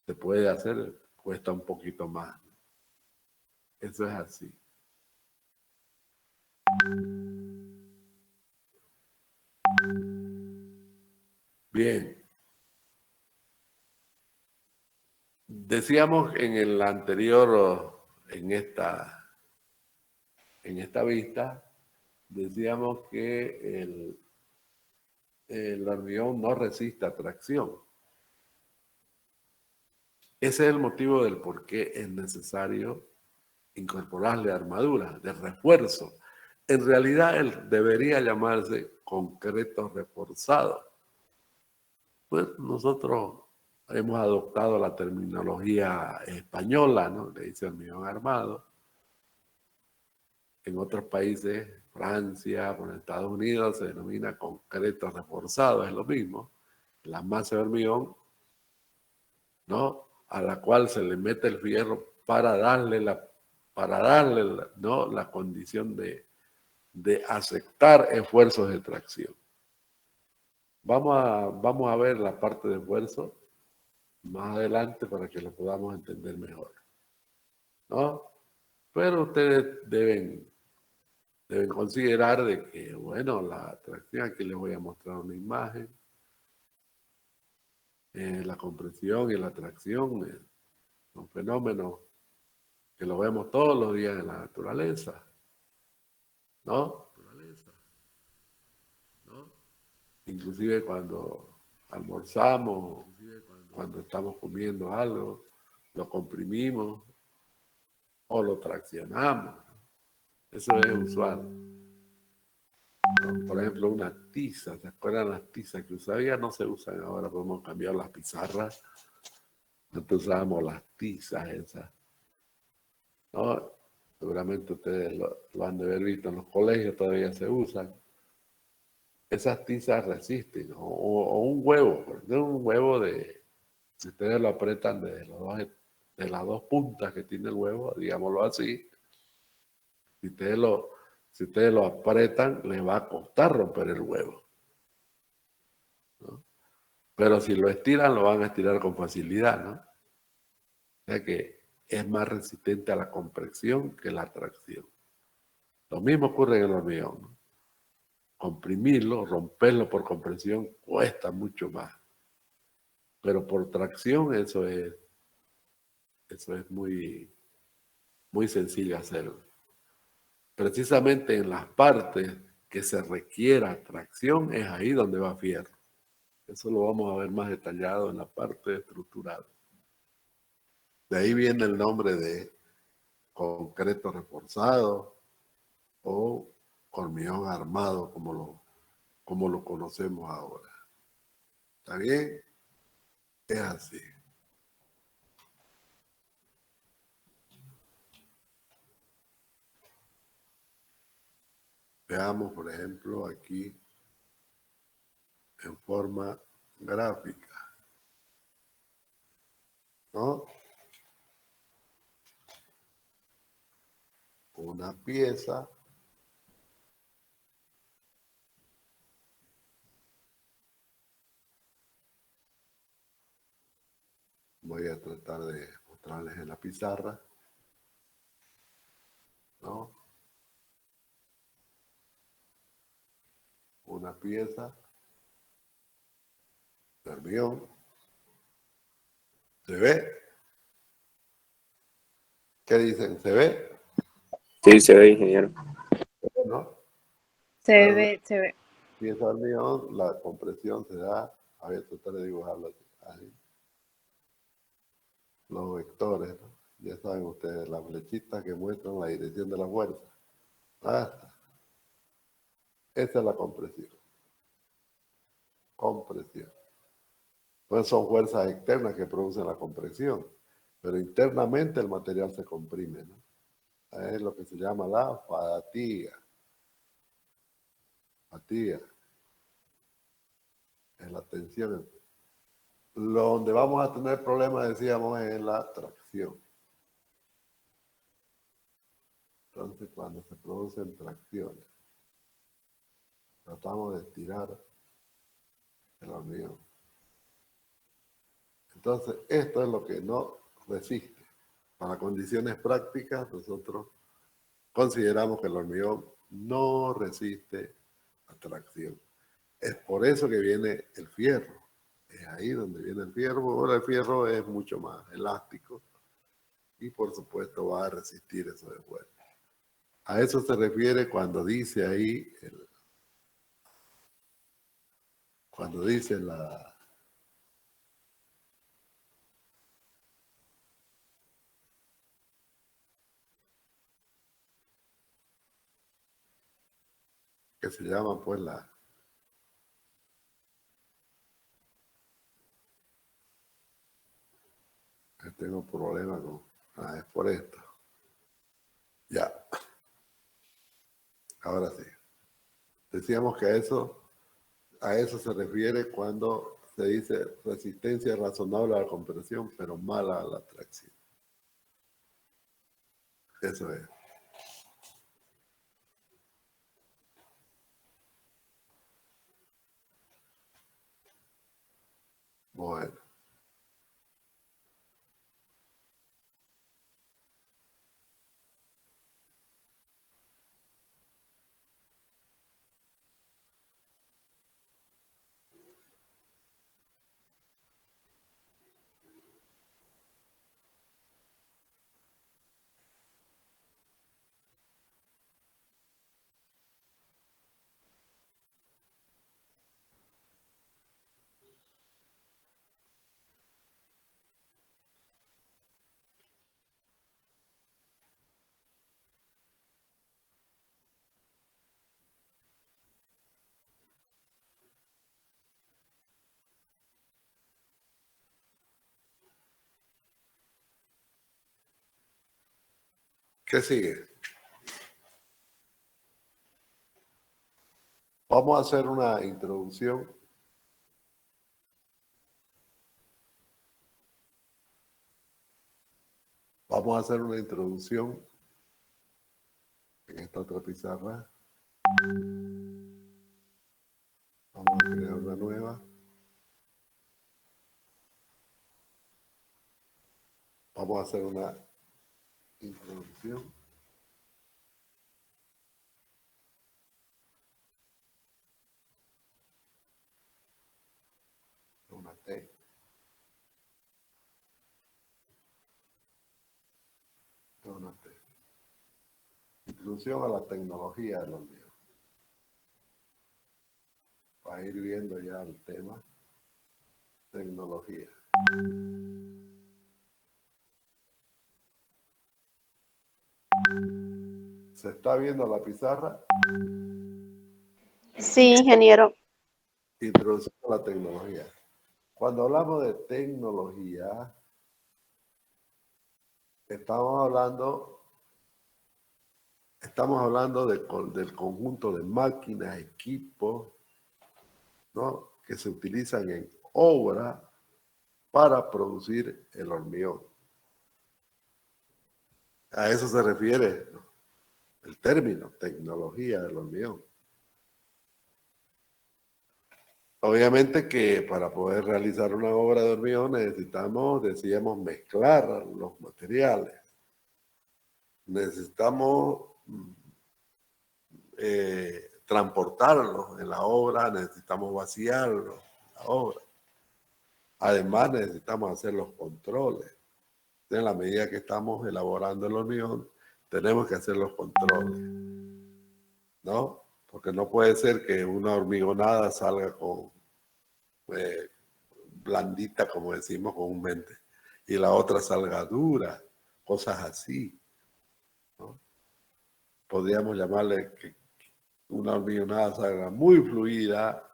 se puede hacer, cuesta un poquito más. Eso es así. Bien. Decíamos en el anterior, en esta vista, decíamos que el hormigón no resiste a tracción. Ese es el motivo del por qué es necesario incorporarle armadura, de refuerzo. En realidad, él debería llamarse concreto reforzado. Pues nosotros hemos adoptado la terminología española, ¿no? Le dice hormigón armado. En otros países, Francia, por Estados Unidos, se denomina concreto reforzado, es lo mismo. La masa de hormigón, ¿no? A la cual se le mete el fierro para darle ¿no? La condición de aceptar esfuerzos de tracción. Vamos a ver la parte de esfuerzo más adelante para que lo podamos entender mejor, ¿no? Pero ustedes deben considerar de que, bueno, la tracción, aquí les voy a mostrar una imagen, la compresión y la tracción son fenómenos que lo vemos todos los días en la naturaleza, ¿no? Inclusive cuando almorzamos, cuando estamos comiendo algo, lo comprimimos o lo traccionamos. Eso es usual. Por ejemplo, una tiza, ¿se acuerdan las tizas que usaban? Ya no se usan ahora, podemos cambiar las pizarras. Nosotros usábamos las tizas esas, ¿no? Seguramente ustedes lo han de haber visto en los colegios, todavía se usan. Esas tizas resisten, o un huevo, porque un huevo si ustedes lo apretan de las dos puntas que tiene el huevo, digámoslo así, si si ustedes lo apretan, les va a costar romper el huevo, ¿no? Pero si lo estiran, lo van a estirar con facilidad, ¿no? O sea que es más resistente a la compresión que la tracción. Lo mismo ocurre en el hormigón, ¿no? Comprimirlo, romperlo por compresión cuesta mucho más. Pero por tracción eso es muy sencillo hacerlo. Precisamente en las partes que se requiera tracción es ahí donde va fierro. Eso lo vamos a ver más detallado en la parte estructural. De ahí viene el nombre de concreto reforzado o hormigón armado, como lo conocemos ahora. ¿Está bien? Es así. Veamos, por ejemplo, aquí en forma gráfica, ¿no? Una pieza voy a tratar de mostrarles en la pizarra, ¿no? Una pieza de hormigón. ¿Se ve? ¿Qué dicen? ¿Se ve? Sí, se ve, ingeniero. ¿No? Se Bueno, ve, se ve. pieza de hormigón, la compresión se da, a ver, tratar de dibujarlo así. Los vectores, ¿no? Ya saben ustedes, las flechitas que muestran la dirección de la fuerza. Basta. Esa es la compresión. Compresión. Pues son fuerzas externas que producen la compresión, pero internamente el material se comprime, ¿no? Es lo que se llama la fatiga. Fatiga. Es la tensión. Donde vamos a tener problemas, decíamos, es en la tracción. Entonces, cuando se producen tracciones, tratamos de estirar el hormigón. Entonces, esto es lo que no resiste. Para condiciones prácticas, nosotros consideramos que el hormigón no resiste a tracción. Es por eso que viene el fierro. Es ahí donde viene el fierro. Ahora el fierro es mucho más elástico y por supuesto va a resistir eso de vuelta. A eso se refiere cuando dice ahí, cuando dice que se llama pues tengo problemas con, es por esto. Ya, ahora sí. Decíamos que a eso se refiere cuando se dice resistencia razonable a la compresión, pero mala a la tracción. Eso es. Bueno, ¿qué sigue? Vamos a hacer una introducción. Vamos a hacer una introducción en esta otra pizarra. Vamos a crear una nueva. Vamos a hacer una introducción. Una T. Una T. Introducción a la tecnología de los míos. Para ir viendo ya el tema. Tecnología. ¿Se está viendo la pizarra? Sí, ingeniero. Introducción a la tecnología. Cuando hablamos de tecnología, estamos hablando del conjunto de máquinas, equipos, ¿no?, que se utilizan en obra para producir el hormigón. A eso se refiere, ¿no?, el término tecnología del hormigón. Obviamente que para poder realizar una obra de hormigón decíamos, mezclar los materiales. Necesitamos transportarlos en la obra, necesitamos vaciarlos en la obra. Además, necesitamos hacer los controles. En la medida que estamos elaborando el hormigón, tenemos que hacer los controles, ¿no? Porque no puede ser que una hormigonada salga con blandita, como decimos comúnmente, y la otra salga dura, cosas así, ¿no? Podríamos llamarle que una hormigonada salga muy fluida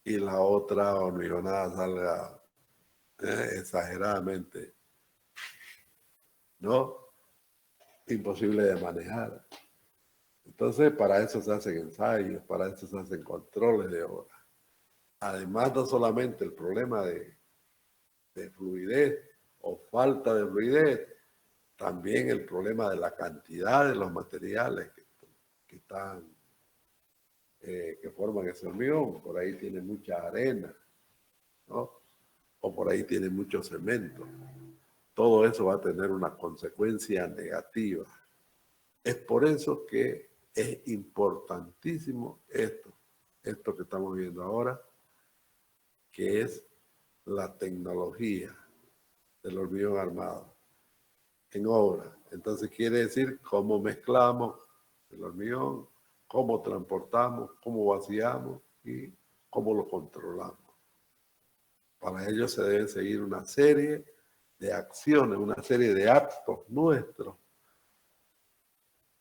y la otra hormigonada salga exageradamente, ¿no?, imposible de manejar. Entonces, para eso se hacen ensayos, para eso se hacen controles de obra. Además, no solamente el problema de fluidez o falta de fluidez, también el problema de la cantidad de los materiales que están, que forman ese hormigón. Por ahí tiene mucha arena, ¿no? o por ahí tiene mucho cemento. Todo eso va a tener una consecuencia negativa. Es por eso que es importantísimo esto que estamos viendo ahora, que es la tecnología del hormigón armado en obra. Entonces quiere decir cómo mezclamos el hormigón, cómo transportamos, cómo vaciamos y cómo lo controlamos. Para ello se debe seguir una serie de acciones, una serie de actos nuestros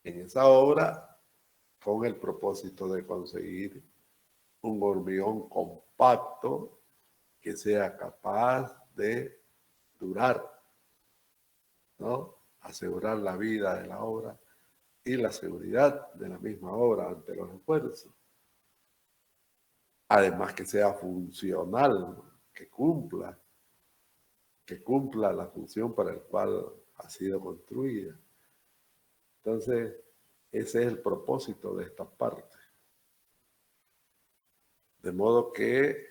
en esa obra con el propósito de conseguir un hormigón compacto que sea capaz de durar, ¿no? Asegurar la vida de la obra y la seguridad de la misma obra ante los esfuerzos. Además que sea funcional, que cumpla la función para la cual ha sido construida. Entonces, ese es el propósito de esta parte. De modo que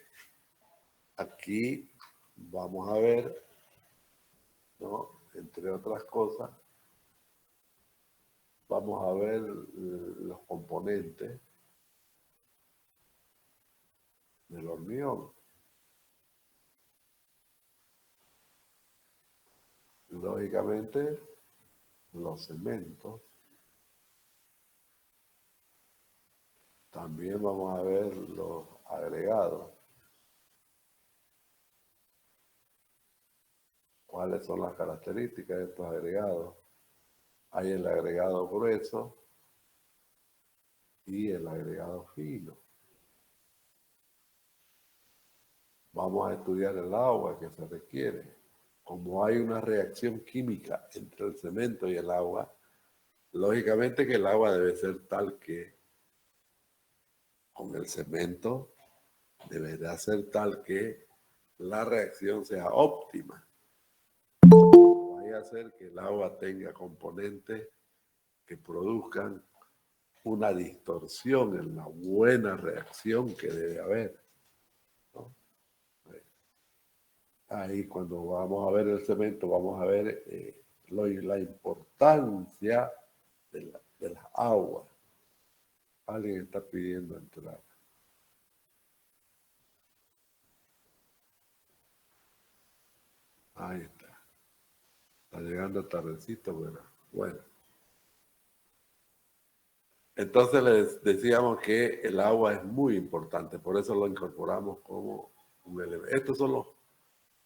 aquí vamos a ver, ¿no? Entre otras cosas, vamos a ver los componentes del hormigón. Lógicamente, los cementos. También vamos a ver los agregados. ¿Cuáles son las características de estos agregados? Hay el agregado grueso y el agregado fino. Vamos a estudiar el agua que se requiere. Como hay una reacción química entre el cemento y el agua, lógicamente que el agua debe ser tal que con el cemento deberá ser tal que la reacción sea óptima. No vaya a ser que el agua tenga componentes que produzcan una distorsión en la buena reacción que debe haber, ¿no? Ahí cuando vamos a ver el cemento, vamos a ver la importancia de las aguas. Alguien está pidiendo entrar. Ahí está. Está llegando tardecito, pero bueno. Entonces les decíamos que el agua es muy importante, por eso lo incorporamos como un elemento. Estos son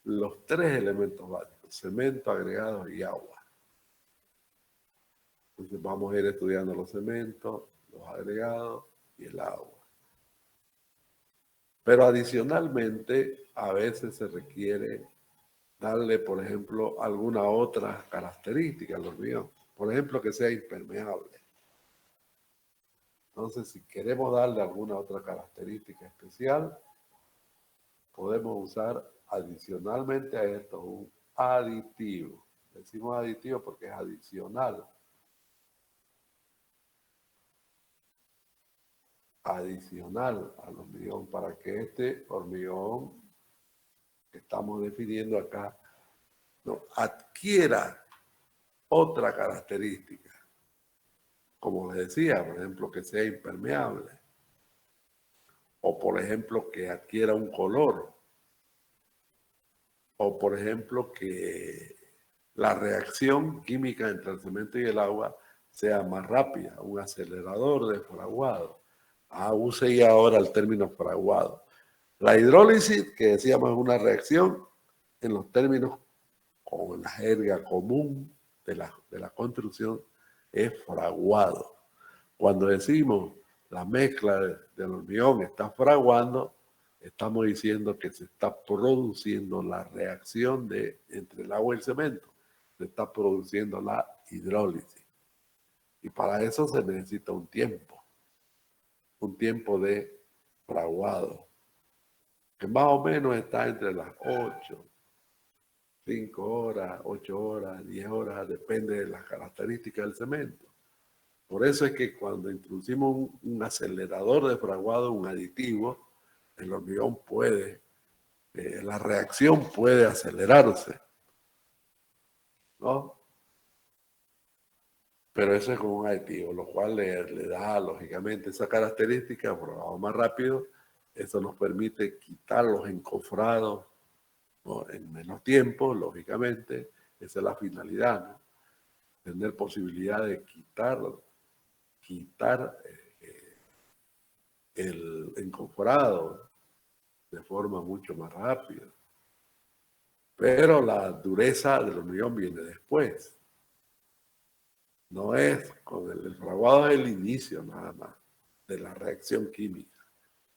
los tres elementos básicos: cemento, agregados y agua. Entonces vamos a ir estudiando los cementos, los agregados y el agua. Pero adicionalmente, a veces se requiere darle, por ejemplo, alguna otra característica al hormigón. Por ejemplo, que sea impermeable. Entonces, si queremos darle alguna otra característica especial, podemos usar adicionalmente a esto un aditivo. Decimos aditivo porque es adicional. Adicional al hormigón, para que este hormigón que estamos definiendo acá no adquiera otra característica. Como les decía, por ejemplo, que sea impermeable. O por ejemplo, que adquiera un color. O por ejemplo, que la reacción química entre el cemento y el agua sea más rápida, un acelerador de fraguado. Use ya ahora el término fraguado. La hidrólisis, que decíamos, es una reacción en los términos con la jerga común de la construcción, es fraguado. Cuando decimos la mezcla del hormigón está fraguando, estamos diciendo que se está produciendo la reacción entre el agua y el cemento. Se está produciendo la hidrólisis. Y para eso se necesita un tiempo de fraguado, que más o menos está entre las 5 horas, 8 horas, 10 horas, depende de las características del cemento. Por eso es que cuando introducimos un acelerador de fraguado, un aditivo, el hormigón puede la reacción puede acelerarse, ¿no? Pero eso es con un aditivo, lo cual le da, lógicamente, esa característica, probado más rápido. Eso nos permite quitar los encofrados, ¿no?, en menos tiempo, lógicamente. Esa es la finalidad, ¿no? Tener posibilidad de quitar el encofrado de forma mucho más rápida. Pero la dureza del hormigón viene después. No es con el fraguado, es el inicio nada más de la reacción química.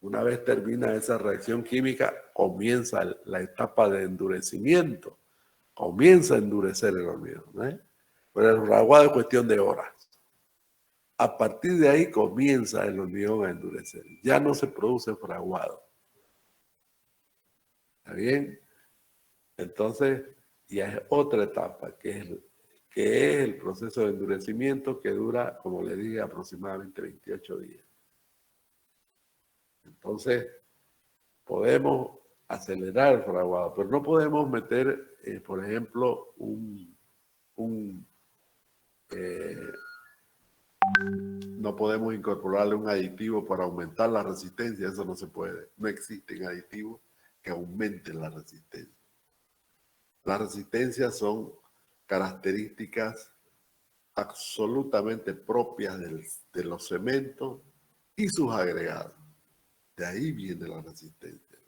Una vez termina esa reacción química, comienza la etapa de endurecimiento. Comienza a endurecer el hormigón, ¿eh? Pero el fraguado es cuestión de horas. A partir de ahí comienza el hormigón a endurecer. Ya no se produce fraguado. ¿Está bien? Entonces, ya es otra etapa, que es el proceso de endurecimiento, que dura, como le dije, aproximadamente 28 días. Entonces, podemos acelerar el fraguado, pero no podemos meter, por ejemplo, no podemos incorporarle un aditivo para aumentar la resistencia. Eso no se puede. No existen aditivos que aumenten la resistencia. Las resistencias son características absolutamente propias de los cementos y sus agregados. De ahí viene la resistencia.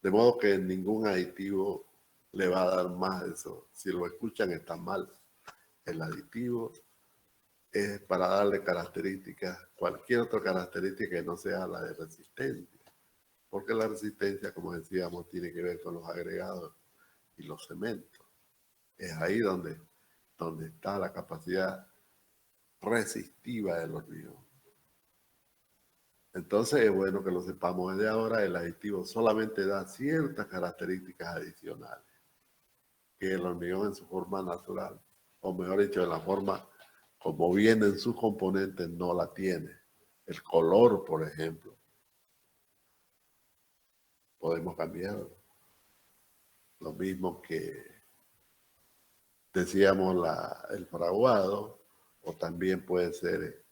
De modo que ningún aditivo le va a dar más de eso. Si lo escuchan, está mal. El aditivo es para darle características, cualquier otra característica que no sea la de resistencia. Porque la resistencia, como decíamos, tiene que ver con los agregados y los cementos. Es ahí donde está la capacidad resistiva del hormigón. Entonces es bueno que lo sepamos desde ahora. El aditivo solamente da ciertas características adicionales que el hormigón en su forma natural, o mejor dicho, en la forma como viene en sus componentes, no la tiene. El color, por ejemplo, podemos cambiarlo. Lo mismo que decíamos el fraguado, o también puede ser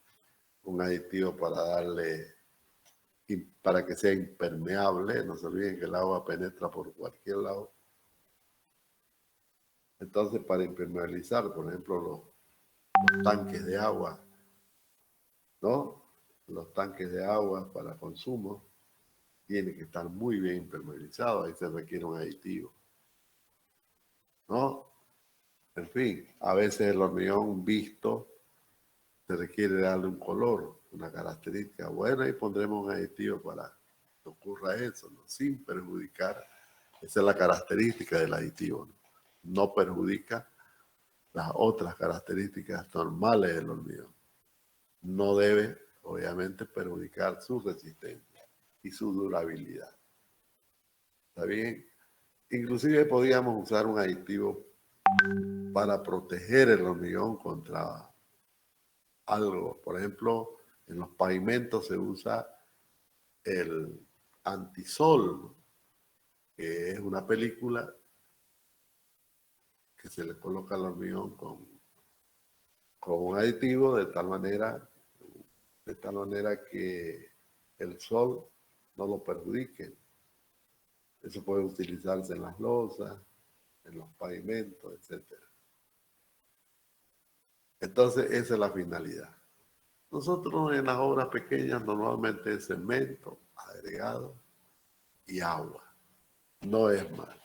un aditivo para que sea impermeable. No se olviden que el agua penetra por cualquier lado. Entonces, para impermeabilizar, por ejemplo, los tanques de agua, ¿no? Los tanques de agua para consumo tienen que estar muy bien impermeabilizados. Ahí se requiere un aditivo, ¿no? En fin, a veces el hormigón visto se requiere darle un color, una característica buena, y pondremos un aditivo para que ocurra eso, ¿no? Sin perjudicar. Esa es la característica del aditivo, ¿no? No perjudica las otras características normales del hormigón. No debe, obviamente, perjudicar su resistencia y su durabilidad. ¿Está bien? Inclusive podríamos usar un aditivo para proteger el hormigón contra algo. Por ejemplo, en los pavimentos se usa el antisol, que es una película que se le coloca al hormigón con un aditivo de tal manera que el sol no lo perjudique. Eso puede utilizarse en las losas, en los pavimentos, etc. Entonces, esa es la finalidad. Nosotros en las obras pequeñas normalmente es cemento, agregado y agua. No es más.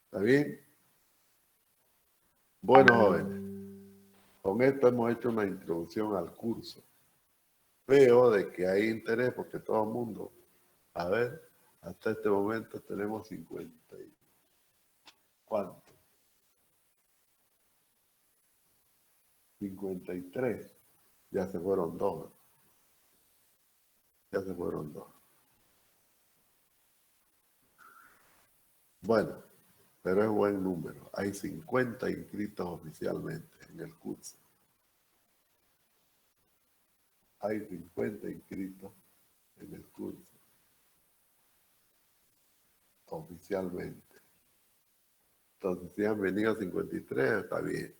¿Está bien? Bueno, jóvenes, con esto hemos hecho una introducción al curso. Veo de que hay interés porque todo el mundo, a ver, hasta este momento tenemos 50 y ¿cuánto? 53. Ya se fueron dos. Ya se fueron dos. Bueno, pero es buen número. Hay 50 inscritos oficialmente en el curso. Hay 50 inscritos en el curso. oficialmente. Entonces, si han venido 53, está bien.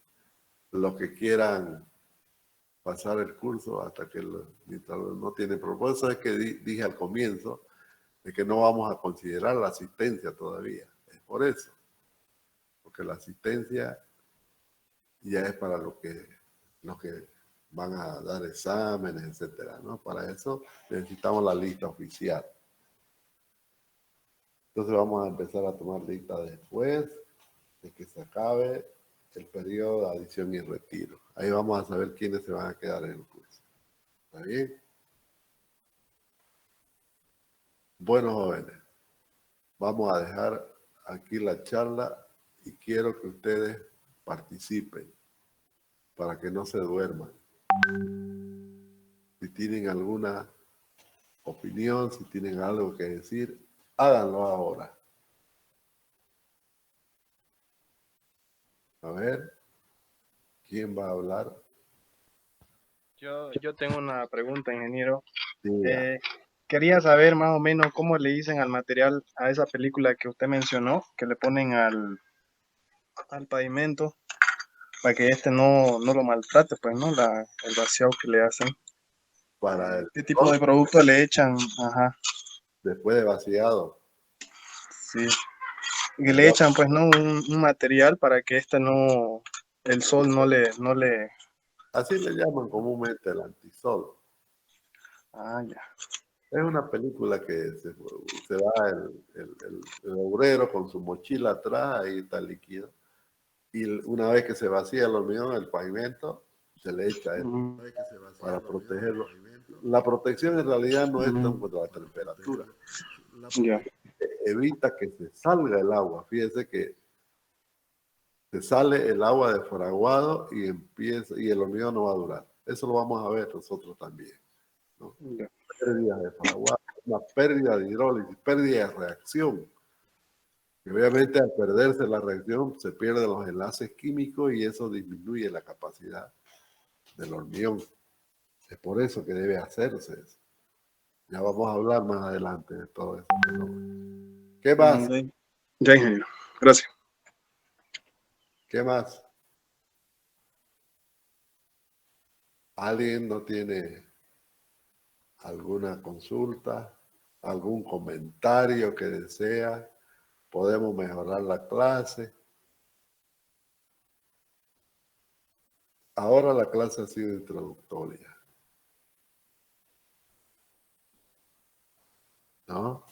Los que quieran pasar el curso hasta que mientras no tiene propósito, es que dije al comienzo de que no vamos a considerar la asistencia todavía. Es por eso. Porque la asistencia ya es para los que van a dar exámenes, etcétera, ¿no? Para eso necesitamos la lista oficial. Entonces vamos a empezar a tomar lista después de que se acabe el periodo de adición y retiro. Ahí vamos a saber quiénes se van a quedar en el curso. ¿Está bien? Bueno, jóvenes, vamos a dejar aquí la charla y quiero que ustedes participen para que no se duerman. Si tienen alguna opinión, si tienen algo que decir, háganlo ahora. A ver, ¿quién va a hablar? Yo tengo una pregunta, ingeniero. Diga. Quería saber más o menos cómo le dicen al material a esa película que usted mencionó, que le ponen al pavimento para que no lo maltrate, pues, ¿no? El vaciado que le hacen. Para el ¿Qué tipo de producto le echan? Ajá, después de vaciado. sí. Que le echan, pues, ¿no? Un material para que el sol no le... Así le llaman comúnmente el antisol. Ah, ya. Es una película que se va el obrero con su mochila atrás, ahí está el líquido. Y una vez que se vacía el hormigón, el pavimento, se le echa esto para protegerlo. La protección en realidad no es tan contra la temperatura. Ya. Evita que se salga el agua. Fíjese que se sale el agua de fraguado y el hormigón no va a durar. Eso lo vamos a ver nosotros también, ¿no? Ya. Pérdida de fraguado, una pérdida de hidrólisis, pérdida de reacción. Y obviamente al perderse la reacción se pierden los enlaces químicos y eso disminuye la capacidad del hormigón. Es por eso que debe hacerse eso. Ya vamos a hablar más adelante de todo eso. ¿Qué más? Ya, ingeniero. Gracias. ¿Qué más? ¿Alguien no tiene alguna consulta, algún comentario que desea? ¿Podemos mejorar la clase? Ahora la clase ha sido introductoria, ¿no?